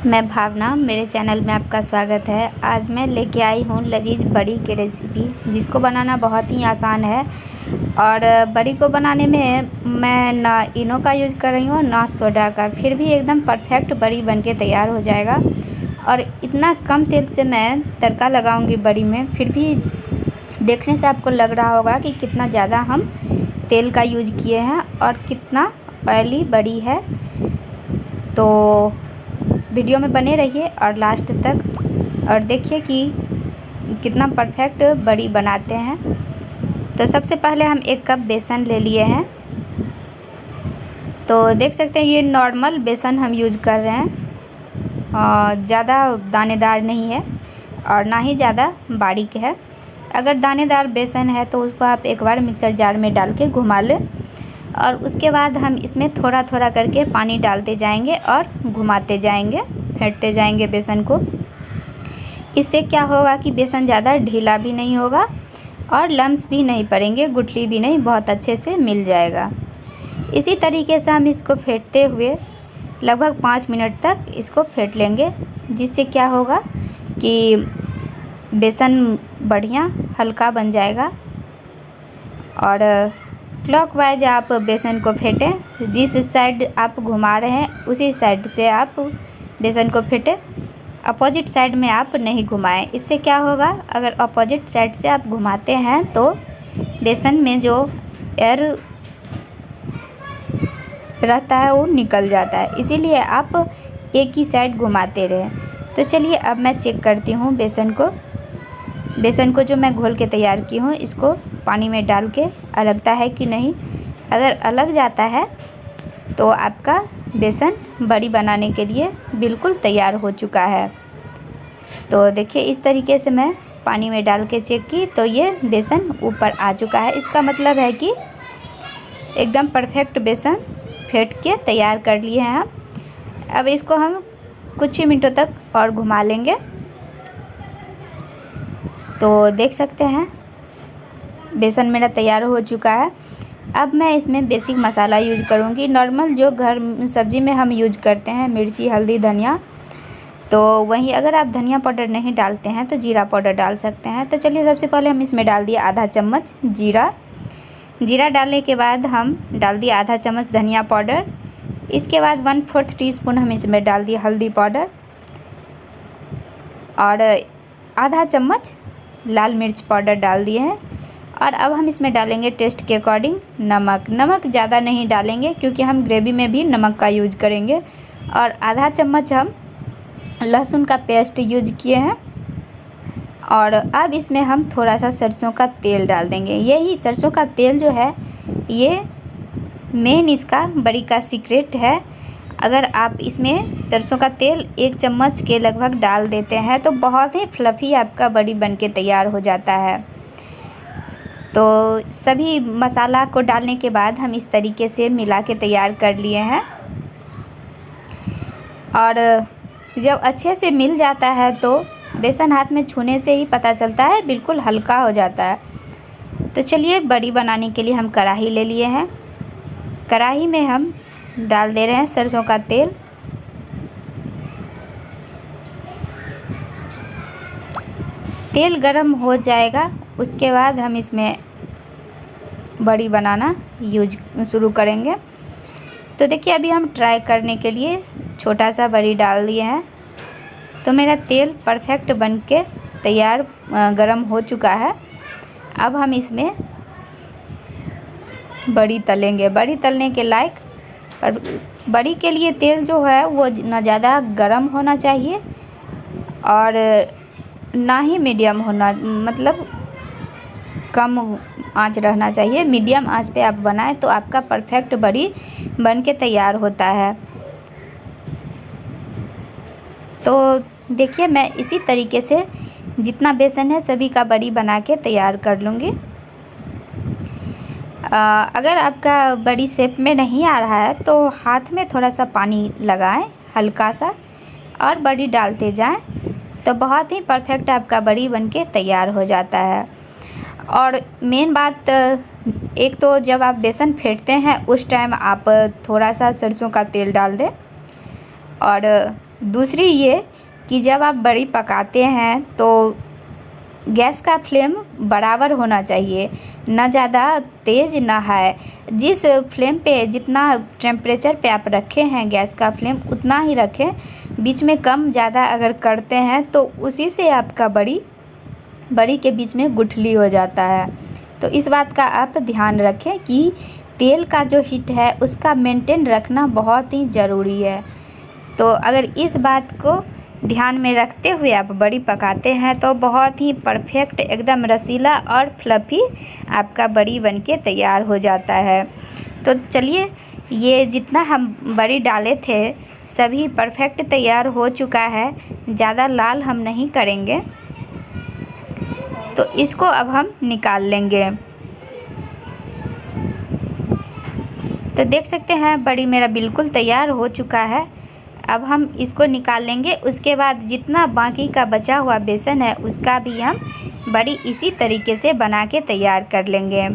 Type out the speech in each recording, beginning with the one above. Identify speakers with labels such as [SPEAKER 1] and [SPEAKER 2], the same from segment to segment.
[SPEAKER 1] मैं भावना, मेरे चैनल में आपका स्वागत है। आज मैं लेके आई हूँ लजीज बड़ी की रेसिपी, जिसको बनाना बहुत ही आसान है। और बड़ी को बनाने में मैं ना इनो का यूज़ कर रही हूँ ना सोडा का, फिर भी एकदम परफेक्ट बड़ी बनके तैयार हो जाएगा। और इतना कम तेल से मैं तड़का लगाऊंगी बड़ी में, फिर भी देखने से आपको लग रहा होगा कि कितना ज़्यादा हम तेल का यूज़ किए हैं और कितना ऑयली बड़ी है। तो वीडियो में बने रहिए और लास्ट तक, और देखिए कि कितना परफेक्ट बड़ी बनाते हैं। तो सबसे पहले हम 1 कप बेसन ले लिए हैं। तो देख सकते हैं ये नॉर्मल बेसन हम यूज़ कर रहे हैं, ज़्यादा दानेदार नहीं है और ना ही ज़्यादा बारीक है। अगर दानेदार बेसन है तो उसको आप एक बार मिक्सर जार में डाल के घुमा लें, और उसके बाद हम इसमें थोड़ा थोड़ा करके पानी डालते जाएंगे और घुमाते जाएंगे, फेंटते जाएंगे बेसन को। इससे क्या होगा कि बेसन ज़्यादा ढीला भी नहीं होगा और लम्स भी नहीं पड़ेंगे, गुठली भी नहीं, बहुत अच्छे से मिल जाएगा। इसी तरीके से हम इसको फेंटते हुए लगभग 5 मिनट तक इसको फेंट लेंगे, जिससे क्या होगा कि बेसन बढ़िया हल्का बन जाएगा। और क्लॉकवाइज आप बेसन को फेंटें, जिस साइड आप घुमा रहे हैं उसी साइड से आप बेसन को फेंटें, अपोजिट साइड में आप नहीं घुमाएं। इससे क्या होगा, अगर अपोजिट साइड से आप घुमाते हैं तो बेसन में जो एयर रहता है वो निकल जाता है, इसीलिए आप एक ही साइड घुमाते रहें। तो चलिए अब मैं चेक करती हूँ बेसन को जो मैं घोल के तैयार की हूँ, इसको पानी में डाल के अलगता है कि नहीं। अगर अलग जाता है तो आपका बेसन बड़ी बनाने के लिए बिल्कुल तैयार हो चुका है। तो देखिए इस तरीके से मैं पानी में डाल के चेक की तो ये बेसन ऊपर आ चुका है। इसका मतलब है कि एकदम परफेक्ट बेसन फेंट के तैयार कर लिए हैं हम। अब इसको हम कुछ ही मिनटों तक और घुमा लेंगे। तो देख सकते हैं बेसन मेरा तैयार हो चुका है। अब मैं इसमें बेसिक मसाला यूज करूँगी, नॉर्मल जो घर सब्ज़ी में हम यूज करते हैं, मिर्ची, हल्दी, धनिया। तो वहीं अगर आप धनिया पाउडर नहीं डालते हैं तो जीरा पाउडर डाल सकते हैं। तो चलिए सबसे पहले हम इसमें डाल दिए आधा चम्मच जीरा डालने के बाद हम डाल दिए आधा चम्मच धनिया पाउडर। इसके बाद 1/4 टीस्पून हम इसमें डाल दिए हल्दी पाउडर और आधा चम्मच लाल मिर्च पाउडर डाल दिए हैं। और अब हम इसमें डालेंगे टेस्ट के अकॉर्डिंग नमक ज़्यादा नहीं डालेंगे क्योंकि हम ग्रेवी में भी नमक का यूज करेंगे। और आधा चम्मच हम लहसुन का पेस्ट यूज किए हैं। और अब इसमें हम थोड़ा सा सरसों का तेल डाल देंगे। यही सरसों का तेल जो है ये मेन इसका बड़ी का सीक्रेट है। अगर आप इसमें सरसों का तेल 1 चम्मच के लगभग डाल देते हैं तो बहुत ही फ्लफ़ी आपका बड़ी बनके तैयार हो जाता है। तो सभी मसाला को डालने के बाद हम इस तरीके से मिला के तैयार कर लिए हैं। और जब अच्छे से मिल जाता है तो बेसन हाथ में छूने से ही पता चलता है, बिल्कुल हल्का हो जाता है। तो चलिए बड़ी बनाने के लिए हम कढ़ाई ले लिए हैं। कढ़ाई में हम डाल दे रहे हैं सरसों का तेल। तेल गरम हो जाएगा, उसके बाद हम इसमें बड़ी बनाना शुरू करेंगे। तो देखिए अभी हम ट्राई करने के लिए छोटा सा बड़ी डाल दिए हैं। तो मेरा तेल परफेक्ट बन के तैयार गरम हो चुका है। अब हम इसमें बड़ी तलेंगे। बड़ी तलने के लायक, पर बड़ी के लिए तेल जो है वो ना ज़्यादा गरम होना चाहिए और ना ही मीडियम होना, मतलब कम आंच रहना चाहिए। मीडियम आंच पे आप बनाएं तो आपका परफेक्ट बड़ी बन के तैयार होता है। तो देखिए मैं इसी तरीके से जितना बेसन है सभी का बड़ी बना के तैयार कर लूँगी। अगर आपका बड़ी शेप में नहीं आ रहा है तो हाथ में थोड़ा सा पानी लगाएं हल्का सा और बड़ी डालते जाएं, तो बहुत ही परफेक्ट आपका बड़ी बनके तैयार हो जाता है। और मेन बात, एक तो जब आप बेसन फेंटते हैं उस टाइम आप थोड़ा सा सरसों का तेल डाल दें और दूसरी ये कि जब आप बड़ी पकाते हैं तो गैस का फ्लेम बराबर होना चाहिए, ना ज़्यादा तेज़ ना हाई। जिस फ्लेम पे जितना टेम्परेचर पे आप रखे हैं गैस का फ्लेम उतना ही रखें। बीच में कम ज़्यादा अगर करते हैं तो उसी से आपका बड़ी के बीच में गुठली हो जाता है। तो इस बात का आप ध्यान रखें कि तेल का जो हीट है उसका मेंटेन रखना बहुत ही ज़रूरी है। तो अगर इस बात को ध्यान में रखते हुए आप बड़ी पकाते हैं तो बहुत ही परफेक्ट एकदम रसीला और फ्लफ़ी आपका बड़ी बनके तैयार हो जाता है। तो चलिए, ये जितना हम बड़ी डाले थे सभी परफेक्ट तैयार हो चुका है। ज़्यादा लाल हम नहीं करेंगे, तो इसको अब हम निकाल लेंगे। तो देख सकते हैं बड़ी मेरा बिल्कुल तैयार हो चुका है। अब हम इसको निकाल लेंगे। उसके बाद जितना बाकी का बचा हुआ बेसन है उसका भी हम बड़ी इसी तरीके से बना के तैयार कर लेंगे।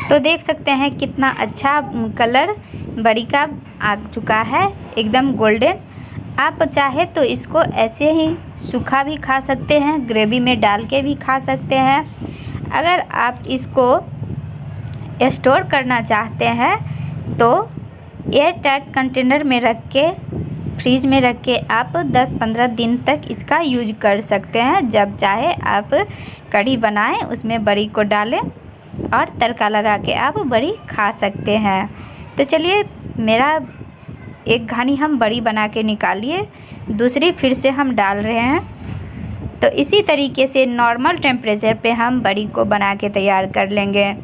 [SPEAKER 1] तो देख सकते हैं कितना अच्छा कलर बड़ी का आ चुका है, एकदम गोल्डन। आप चाहे तो इसको ऐसे ही सूखा भी खा सकते हैं, ग्रेवी में डाल के भी खा सकते हैं। अगर आप इसको स्टोर करना चाहते हैं तो एयर टाइट कंटेनर में रख के फ्रीज में रख के आप 10-15 दिन तक इसका यूज कर सकते हैं। जब चाहे आप कढ़ी बनाएं, उसमें बड़ी को डालें और तड़का लगा के आप बड़ी खा सकते हैं। तो चलिए, मेरा एक घानी हम बड़ी बना के निकालिए, दूसरी फिर से हम डाल रहे हैं। तो इसी तरीके से नॉर्मल टेम्परेचर पे हम बड़ी को बना के तैयार कर लेंगे।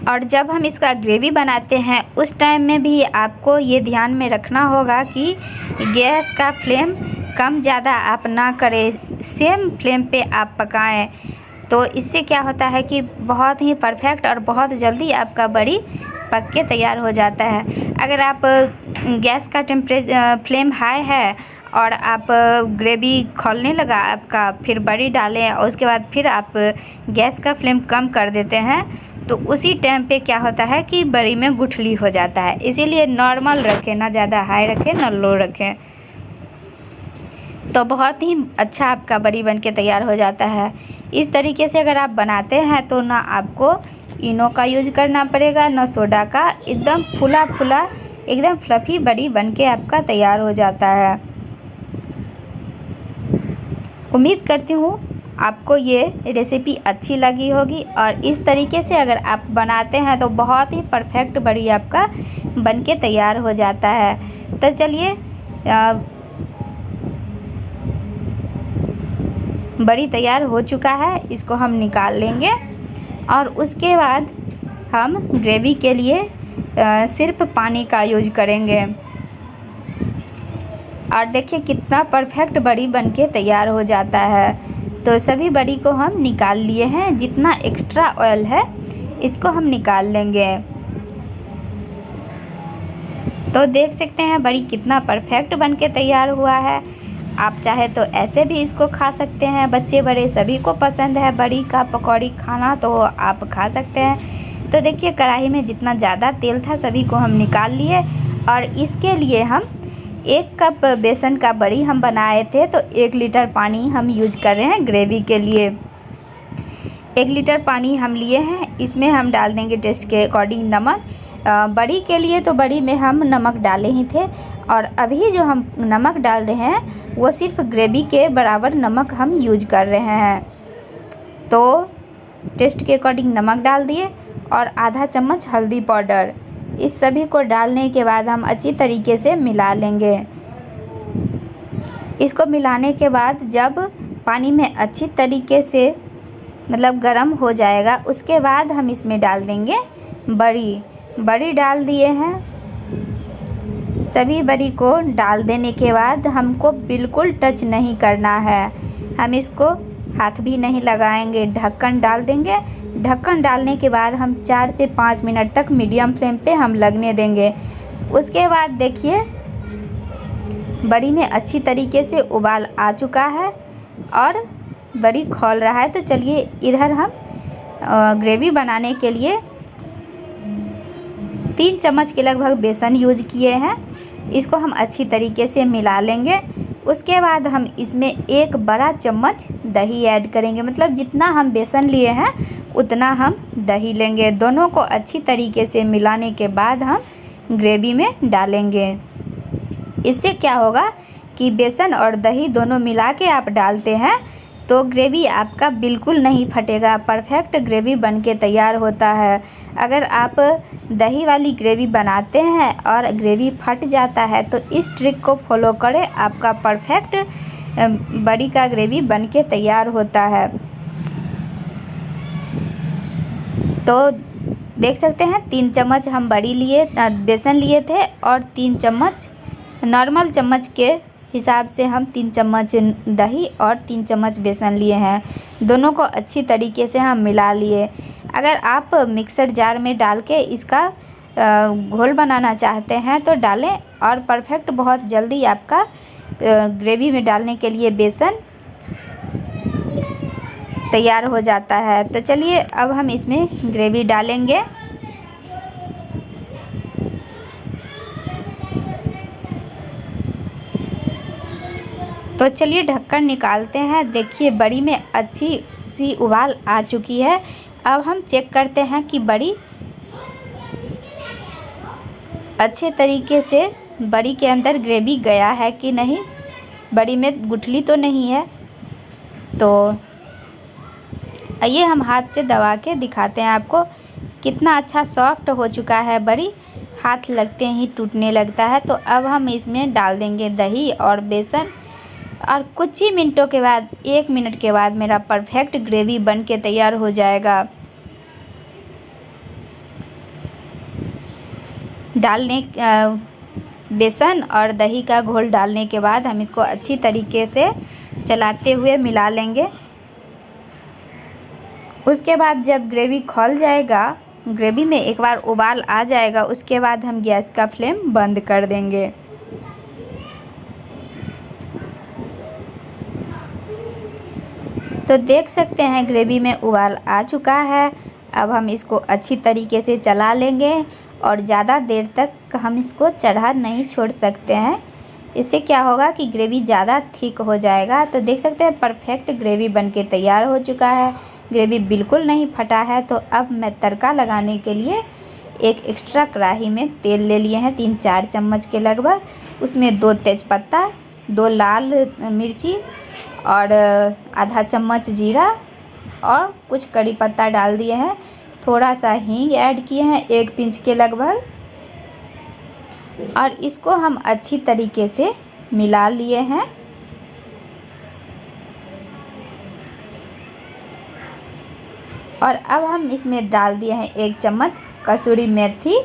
[SPEAKER 1] और जब हम इसका ग्रेवी बनाते हैं उस टाइम में भी आपको ये ध्यान में रखना होगा कि गैस का फ्लेम कम ज़्यादा आप ना करें, सेम फ्लेम पे आप पकाएं। तो इससे क्या होता है कि बहुत ही परफेक्ट और बहुत जल्दी आपका बड़ी पक के तैयार हो जाता है। अगर आप गैस का फ्लेम हाई है और आप ग्रेवी खौलने लगा आपका, फिर बड़ी डालें और उसके बाद फिर आप गैस का फ्लेम कम कर देते हैं तो उसी टाइम पे क्या होता है कि बड़ी में गुठली हो जाता है। इसीलिए नॉर्मल रखें, ना ज़्यादा हाई रखें ना लो रखें। तो बहुत ही अच्छा आपका बड़ी बनके तैयार हो जाता है। इस तरीके से अगर आप बनाते हैं तो ना आपको इनो का यूज करना पड़ेगा ना सोडा का। एकदम फुला फुला एकदम फ्लफ़ी बड़ी बनके आपका तैयार हो जाता है। उम्मीद करती हूँ आपको ये रेसिपी अच्छी लगी होगी और इस तरीके से अगर आप बनाते हैं तो बहुत ही परफेक्ट बड़ी आपका बनके तैयार हो जाता है। तो चलिए, बड़ी तैयार हो चुका है, इसको हम निकाल लेंगे और उसके बाद हम ग्रेवी के लिए सिर्फ पानी का यूज करेंगे। और देखिए कितना परफेक्ट बड़ी बनके तैयार हो जाता है। तो सभी बड़ी को हम निकाल लिए हैं। जितना एक्स्ट्रा ऑयल है इसको हम निकाल लेंगे। तो देख सकते हैं बड़ी कितना परफेक्ट बनके तैयार हुआ है। आप चाहे तो ऐसे भी इसको खा सकते हैं, बच्चे बड़े सभी को पसंद है बड़ी का पकौड़ी खाना, तो आप खा सकते हैं। तो देखिए कढ़ाई में जितना ज़्यादा तेल था सभी को हम निकाल लिए और इसके लिए हम 1 कप बेसन का बड़ी हम बनाए थे तो 1 लीटर पानी हम यूज कर रहे हैं ग्रेवी के लिए। 1 लीटर पानी हम लिए हैं, इसमें हम डाल देंगे टेस्ट के अकॉर्डिंग नमक। बड़ी के लिए तो बड़ी में हम नमक डाले ही थे और अभी जो हम नमक डाल रहे हैं वो सिर्फ ग्रेवी के बराबर नमक हम यूज कर रहे हैं। तो टेस्ट के अकॉर्डिंग नमक डाल दिए और आधा चम्मच हल्दी पाउडर। इस सभी को डालने के बाद हम अच्छी तरीके से मिला लेंगे। इसको मिलाने के बाद जब पानी में अच्छी तरीके से मतलब गर्म हो जाएगा उसके बाद हम इसमें डाल देंगे बड़ी डाल दिए हैं। सभी बड़ी को डाल देने के बाद हमको बिल्कुल टच नहीं करना है, हम इसको हाथ भी नहीं लगाएंगे, ढक्कन डाल देंगे। ढक्कन डालने के बाद हम 4 से 5 मिनट तक मीडियम फ्लेम पे हम लगने देंगे। उसके बाद देखिए बड़ी में अच्छी तरीके से उबाल आ चुका है और बड़ी खौल रहा है। तो चलिए इधर हम ग्रेवी बनाने के लिए 3 चम्मच के लगभग बेसन यूज किए हैं। इसको हम अच्छी तरीके से मिला लेंगे। उसके बाद हम इसमें 1 बड़ा चम्मच दही ऐड करेंगे, मतलब जितना हम बेसन लिए हैं उतना हम दही लेंगे। दोनों को अच्छी तरीके से मिलाने के बाद हम ग्रेवी में डालेंगे। इससे क्या होगा कि बेसन और दही दोनों मिला के आप डालते हैं तो ग्रेवी आपका बिल्कुल नहीं फटेगा, परफेक्ट ग्रेवी बनके तैयार होता है। अगर आप दही वाली ग्रेवी बनाते हैं और ग्रेवी फट जाता है तो इस ट्रिक को फॉलो करें, आपका परफेक्ट बड़ी का ग्रेवी बनके तैयार होता है। तो देख सकते हैं 3 चम्मच हम बड़ी लिए बेसन लिए थे और 3 चम्मच नॉर्मल चम्मच के हिसाब से हम 3 चम्मच दही और 3 चम्मच बेसन लिए हैं। दोनों को अच्छी तरीके से हम मिला लिए। अगर आप मिक्सर जार में डाल के इसका घोल बनाना चाहते हैं तो डालें, और परफेक्ट बहुत जल्दी आपका ग्रेवी में डालने के लिए बेसन तैयार हो जाता है। तो चलिए अब हम इसमें ग्रेवी डालेंगे। तो चलिए ढक्कन निकालते हैं। देखिए बड़ी में अच्छी सी उबाल आ चुकी है। अब हम चेक करते हैं कि बड़ी अच्छे तरीके से बड़ी के अंदर ग्रेवी गया है कि नहीं, बड़ी में गुठली तो नहीं है। तो आइए हम हाथ से दबा के दिखाते हैं आपको कितना अच्छा सॉफ्ट हो चुका है बड़ी, हाथ लगते ही टूटने लगता है। तो अब हम इसमें डाल देंगे दही और बेसन, और कुछ ही मिनटों के बाद 1 मिनट के बाद मेरा परफेक्ट ग्रेवी बन के तैयार हो जाएगा। बेसन और दही का घोल डालने के बाद हम इसको अच्छी तरीके से चलाते हुए मिला लेंगे। उसके बाद जब ग्रेवी खौल जाएगा, ग्रेवी में एक बार उबाल आ जाएगा, उसके बाद हम गैस का फ्लेम बंद कर देंगे। तो देख सकते हैं ग्रेवी में उबाल आ चुका है। अब हम इसको अच्छी तरीके से चला लेंगे और ज़्यादा देर तक हम इसको चढ़ा नहीं छोड़ सकते हैं। इससे क्या होगा कि ग्रेवी ज़्यादा थिक हो जाएगा। तो देख सकते हैं परफेक्ट ग्रेवी बनके तैयार हो चुका है, ग्रेवी बिल्कुल नहीं फटा है। तो अब मैं तड़का लगाने के लिए एक एक्स्ट्रा कढ़ाई में तेल ले लिए हैं 3-4 चम्मच के लगभग। उसमें 2 तेज़पत्ता, 2 लाल मिर्ची और आधा चम्मच जीरा और कुछ कड़ी पत्ता डाल दिए हैं। थोड़ा सा हींग ऐड किए हैं 1 पिंच के लगभग, और इसको हम अच्छी तरीके से मिला लिए हैं। और अब हम इसमें डाल दिए हैं 1 चम्मच कसूरी मेथी।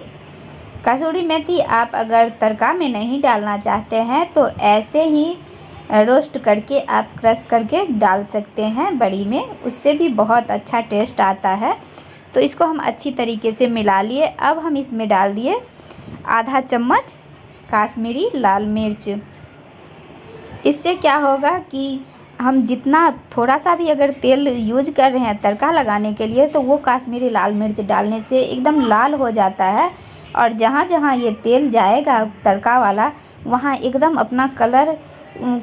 [SPEAKER 1] कसूरी मेथी आप अगर तड़का में नहीं डालना चाहते हैं तो ऐसे ही रोस्ट करके आप क्रश करके डाल सकते हैं बड़ी में, उससे भी बहुत अच्छा टेस्ट आता है। तो इसको हम अच्छी तरीके से मिला लिए। अब हम इसमें डाल दिए आधा चम्मच काश्मीरी लाल मिर्च। इससे क्या होगा कि हम जितना थोड़ा सा भी अगर तेल यूज कर रहे हैं तड़का लगाने के लिए तो वो काश्मीरी लाल मिर्च डालने से एकदम लाल हो जाता है, और जहाँ जहाँ ये तेल जाएगा तड़का वाला वहाँ एकदम अपना कलर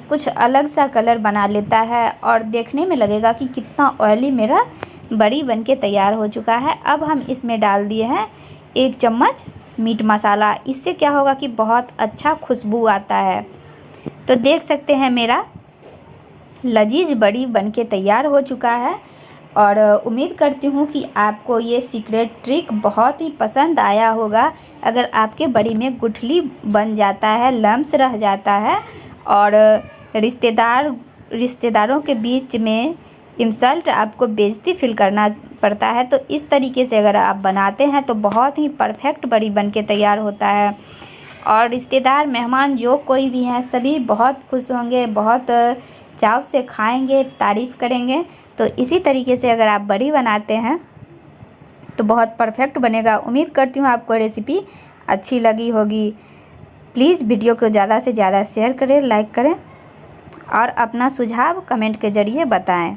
[SPEAKER 1] कुछ अलग सा कलर बना लेता है, और देखने में लगेगा कि कितना ऑयली मेरा बड़ी बनके तैयार हो चुका है। अब हम इसमें डाल दिए हैं 1 चम्मच मीट मसाला। इससे क्या होगा कि बहुत अच्छा खुशबू आता है। तो देख सकते हैं मेरा लजीज बड़ी बनके तैयार हो चुका है, और उम्मीद करती हूँ कि आपको ये सीक्रेट ट्रिक बहुत ही पसंद आया होगा। अगर आपके बड़ी में गुठली बन जाता है, लम्स रह जाता है और रिश्तेदारों के बीच में इंसल्ट, आपको बेइज्जती फील करना पड़ता है, तो इस तरीके से अगर आप बनाते हैं तो बहुत ही परफेक्ट बड़ी बनके तैयार होता है। और रिश्तेदार मेहमान जो कोई भी हैं सभी बहुत खुश होंगे, बहुत चाव से खाएंगे, तारीफ़ करेंगे। तो इसी तरीके से अगर आप बड़ी बनाते हैं तो बहुत परफेक्ट बनेगा। उम्मीद करती हूँ आपको रेसिपी अच्छी लगी होगी। प्लीज़ वीडियो को ज़्यादा से ज़्यादा शेयर करें, लाइक करें और अपना सुझाव कमेंट के ज़रिए बताएं।